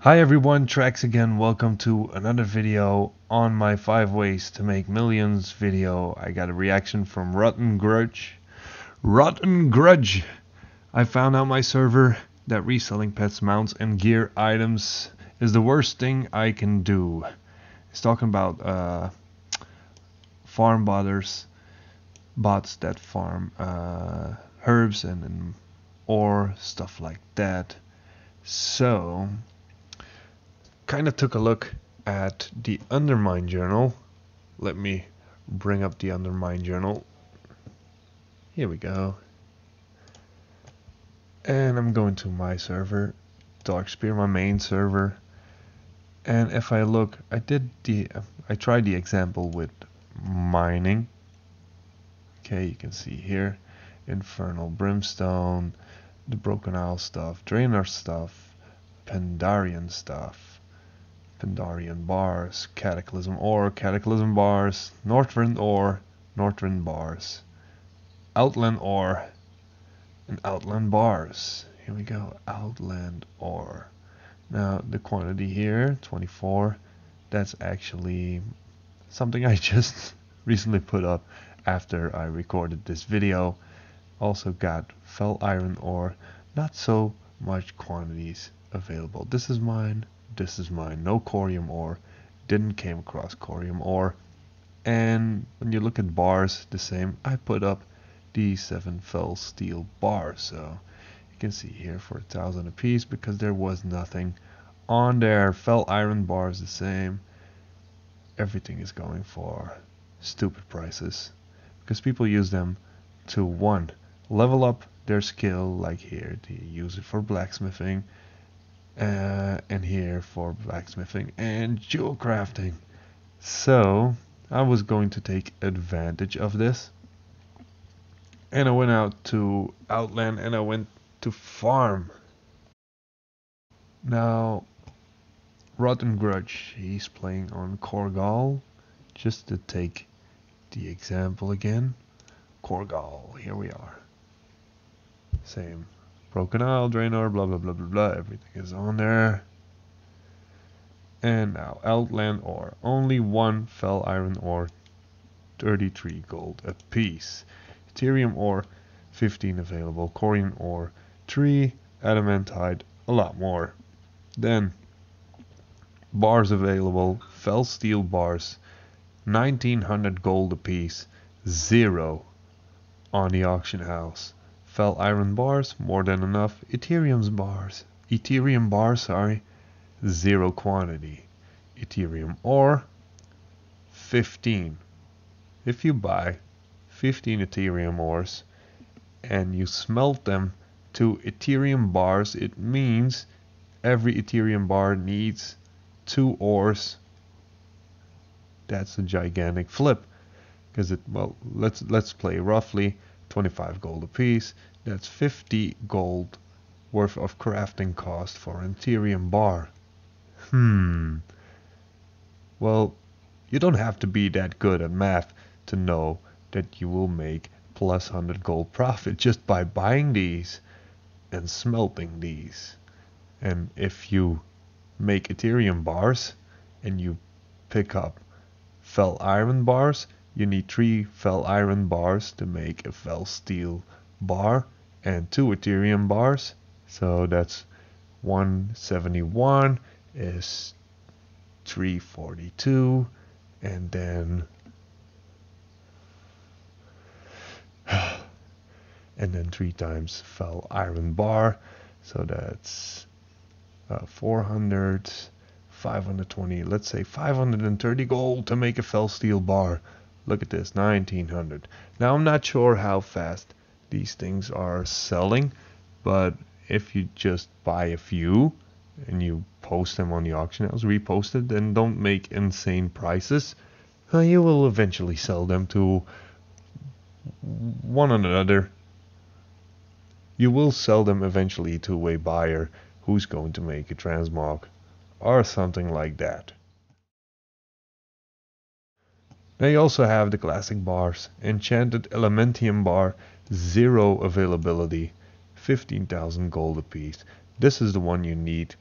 Hi everyone, Trax again. Welcome to another video on my 5 ways to make millions video. I got a reaction from Rotten Grudge. Rotten Grudge! I found out my server that reselling pets, mounts and gear items is the worst thing I can do. It's talking about FarmBotS, bots that farm herbs and or stuff like that. So kind of took a look at the Undermine journal. Let me bring up the Undermine journal. Here we go. And I'm going to my server, Darkspear, my main server. And if I look, I tried the example with mining. Okay, you can see here, Infernal Brimstone, the Broken Isle stuff, Draenor stuff, Pandarian stuff, Pandarian bars, Cataclysm ore, Cataclysm bars, Northrend ore, Northrend bars, Outland ore, and Outland bars. Here we go, Outland ore. Now the quantity here, 24, that's actually something I just recently put up after I recorded this video. Also got Fel Iron ore, not so much quantities available. This is mine. This is mine. No corium ore. Didn't came across corium ore. And when you look at bars, the same. I put up the 7 Fel steel bars. So you can see here for 1,000 a piece because there was nothing on there. Fel iron bars the same. Everything is going for stupid prices because people use them to level up their skill, like here to use it for blacksmithing. And here for blacksmithing and jewel crafting. So I was going to take advantage of this, and I went out to Outland and I went to farm. Now Rotten Grudge, he's playing on Korgal. Just to take the example again, Korgal, here we are. Same. Broken Isle, Draenor, blah blah blah blah blah, everything is on there. And now Outland ore, only 1 Fel iron ore, 33 gold a piece. Ethereum ore, 15 available. Corium ore, 3. Adamantite, a lot more. Then bars available, Fel steel bars, 1900 gold a piece, 0 on the auction house. Fel iron bars, more than enough. Ethereum bars, sorry, 0 quantity. Ethereum ore, 15. If you buy 15 Ethereum ores and you smelt them to Ethereum bars, it means every Ethereum bar needs 2 ores. That's a gigantic flip, because let's play roughly 25 gold a piece. That's 50 gold worth of crafting cost for an Ethereum bar. Well, you don't have to be that good at math to know that you will make plus 100 gold profit just by buying these and smelting these. And if you make Ethereum bars and you pick up Fel iron bars, you need 3 Fel iron bars to make a Fel steel bar and 2 Ethereum bars. So that's 171 is 342, and then 3 times Fel iron bar, so that's 400, 520, let's say 530 gold to make a Fel steel bar. Look at this, 1900. Now I'm not sure how fast these things are selling, but if you just buy a few and you post them on the auction house, repost it, and don't make insane prices, you will eventually sell them to one another. You will sell them eventually to a buyer who's going to make a transmog or something like that. Now you also have the classic bars. Enchanted Elementium bar, 0 availability, 15,000 gold a piece. This is the one you need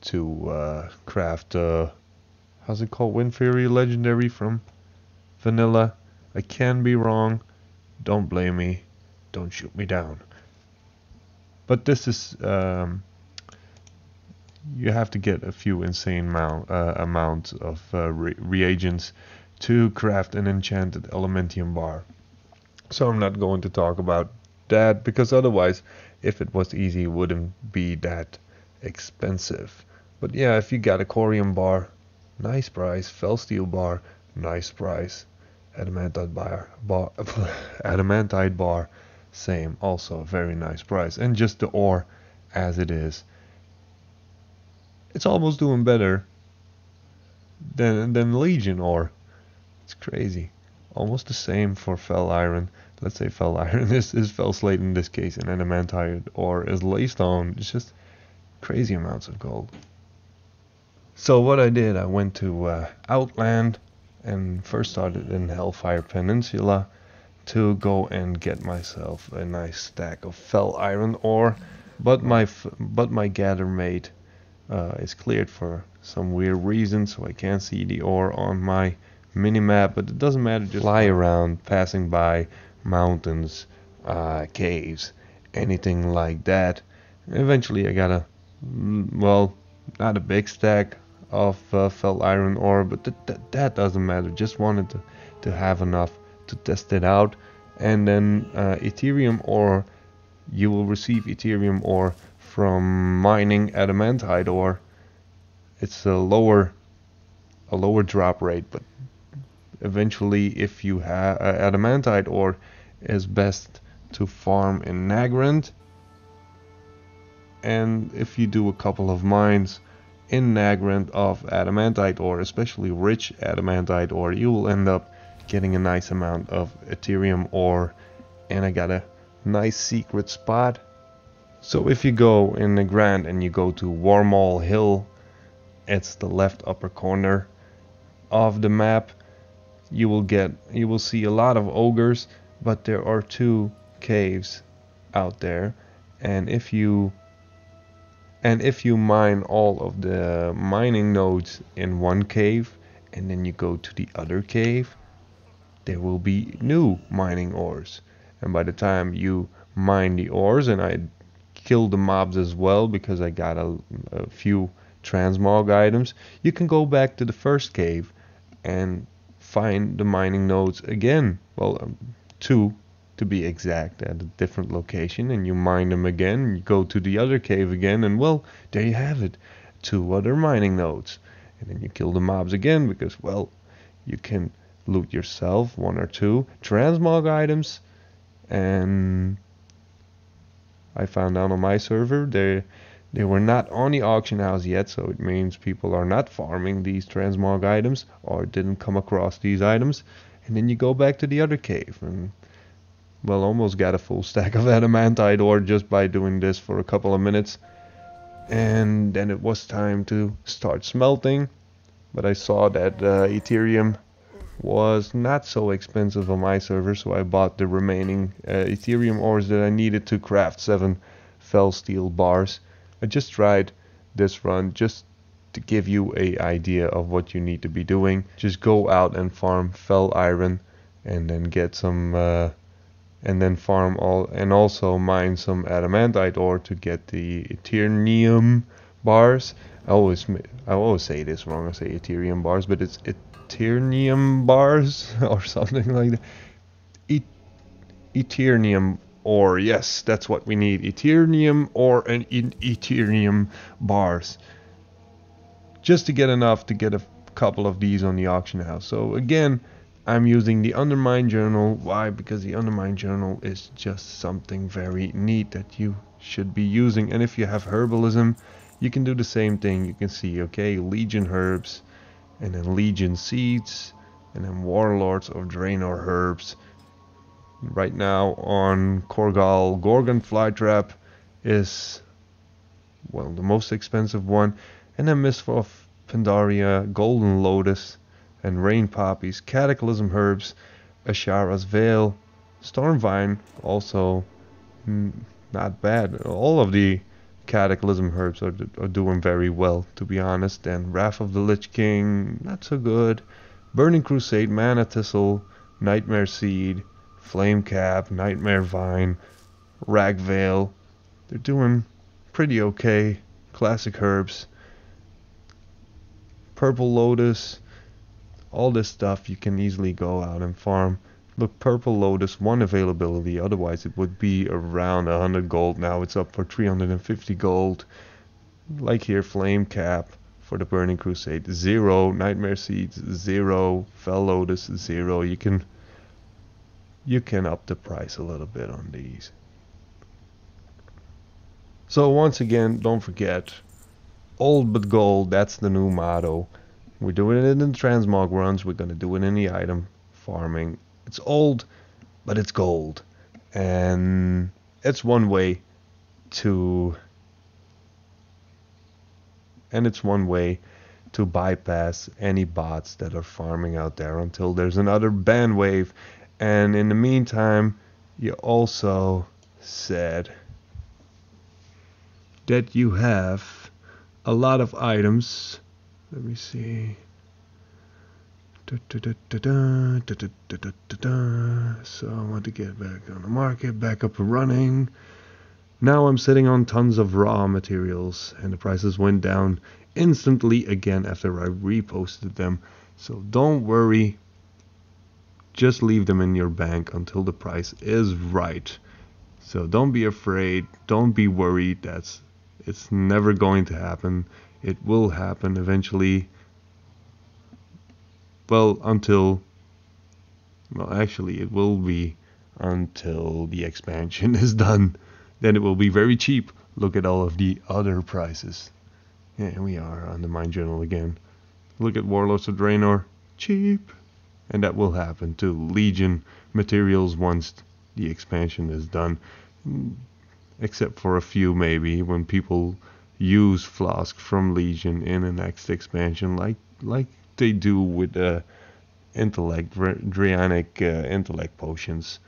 to craft how's it called, Wind Fury Legendary from Vanilla. I can be wrong. Don't blame me. Don't shoot me down. But this is you have to get a few insane amounts of reagents to craft an enchanted elementium bar. So I'm not going to talk about that, because otherwise, if it was easy, it wouldn't be that expensive. But yeah, if you got a corium bar, nice price. Felsteel bar, nice price. Adamantite adamantite bar, same, also a very nice price. And just the ore as it is, it's almost doing better than Legion ore. It's crazy. Almost the same for fel iron. Let's say fel iron is fel slate in this case, and adamantite ore is laystone. It's just crazy amounts of gold. So what I did, I went to Outland and first started in Hellfire Peninsula to go and get myself a nice stack of fel iron ore. But my gather mate is cleared for some weird reason, so I can't see the ore on my minimap. But it doesn't matter, just fly around, passing by mountains, caves, anything like that. Eventually I got a, well, not a big stack of fel iron ore, but that doesn't matter. Just wanted to have enough to test it out. And then Ethereum ore, you will receive Ethereum ore from mining adamantite ore. It's a lower drop rate, but eventually, if you have adamantite ore, is best to farm in Nagrand. And if you do a couple of mines in Nagrand of adamantite ore, especially rich adamantite ore, you will end up getting a nice amount of Ethereum ore. And I got a nice secret spot. So if you go in Nagrand and you go to Wormhole Hill, it's the left upper corner of the map. You will see a lot of ogres, but there are 2 caves out there, and if you mine all of the mining nodes in one cave and then you go to the other cave, there will be new mining ores. And by the time you mine the ores, and I killed the mobs as well because I got a few transmog items, you can go back to the first cave and find the mining nodes again. Well, 2 to be exact, at a different location, and you mine them again, and you go to the other cave again, and well, there you have it, 2 other mining nodes. And then you kill the mobs again, because well, you can loot yourself 1 or 2 transmog items. And I found out on my server they were not on the auction house yet, so it means people are not farming these transmog items or didn't come across these items. And then you go back to the other cave and, well, almost got a full stack of adamantite ore just by doing this for a couple of minutes. And then it was time to start smelting, but I saw that Ethereum was not so expensive on my server, so I bought the remaining Ethereum ores that I needed to craft 7 felsteel bars. I just tried this run just to give you an idea of what you need to be doing. Just go out and farm fel iron, and then get some and then farm all, and also mine some adamantite ore to get the Ethereum bars. I always say this wrong. I say Ethereum bars, but it's Ethereum bars or something like that. Ethereum ore, yes, that's what we need. Ethereum ore and Ethereum bars, just to get enough to get a couple of these on the auction house. So again, I'm using the Undermine Journal. Why? Because the Undermine Journal is just something very neat that you should be using. And if you have herbalism, you can do the same thing. You can see, okay, Legion herbs, and then Legion seeds, and then Warlords of Draenor herbs. Right now on Korgal, Gorgon Flytrap is, well, the most expensive one. And then Mist of Pandaria, Golden Lotus, and Rain Poppies, Cataclysm Herbs, Ashara's Veil, Stormvine, also not bad. All of the Cataclysm herbs are doing very well, to be honest. And Wrath of the Lich King, not so good. Burning Crusade, Mana Thistle, Nightmare Seed, Flame Cap, Nightmare Vine, Ragveil, they're doing pretty okay. Classic herbs. Purple Lotus, all this stuff you can easily go out and farm. Look, Purple Lotus, 1 availability, otherwise it would be around 100 gold. Now it's up for 350 gold. Like here, Flame Cap for the Burning Crusade, 0. Nightmare Seeds, 0. Fell Lotus, 0. You can up the price a little bit on these. So once again, don't forget, old but gold, that's the new motto. We're doing it in the transmog runs, we're going to do it in the item farming. It's old, but it's gold. And it's one way to bypass any bots that are farming out there until there's another ban wave. And in the meantime, you also said that you have a lot of items. Let me see. So I want to get back on the market, back up and running. Now I'm sitting on tons of raw materials, and the prices went down instantly again after I reposted them. So don't worry, just leave them in your bank until the price is right. So don't be afraid, don't be worried. It's never going to happen. It will happen eventually. Well, actually it will be until the expansion is done. Then it will be very cheap. Look at all of the other prices. Yeah, here we are on the Mine Journal again. Look at Warlords of Draenor, cheap. And that will happen to Legion materials once the expansion is done. Except for a few maybe, when people use Flask from Legion in the next expansion, like they do with Draianic intellect potions,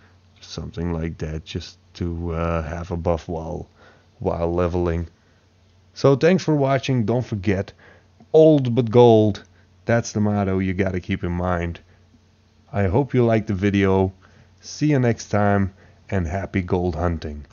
something like that, just to have a buff while leveling. So thanks for watching. Don't forget, old but gold, that's the motto you gotta keep in mind. I hope you liked the video. See you next time, and happy gold hunting.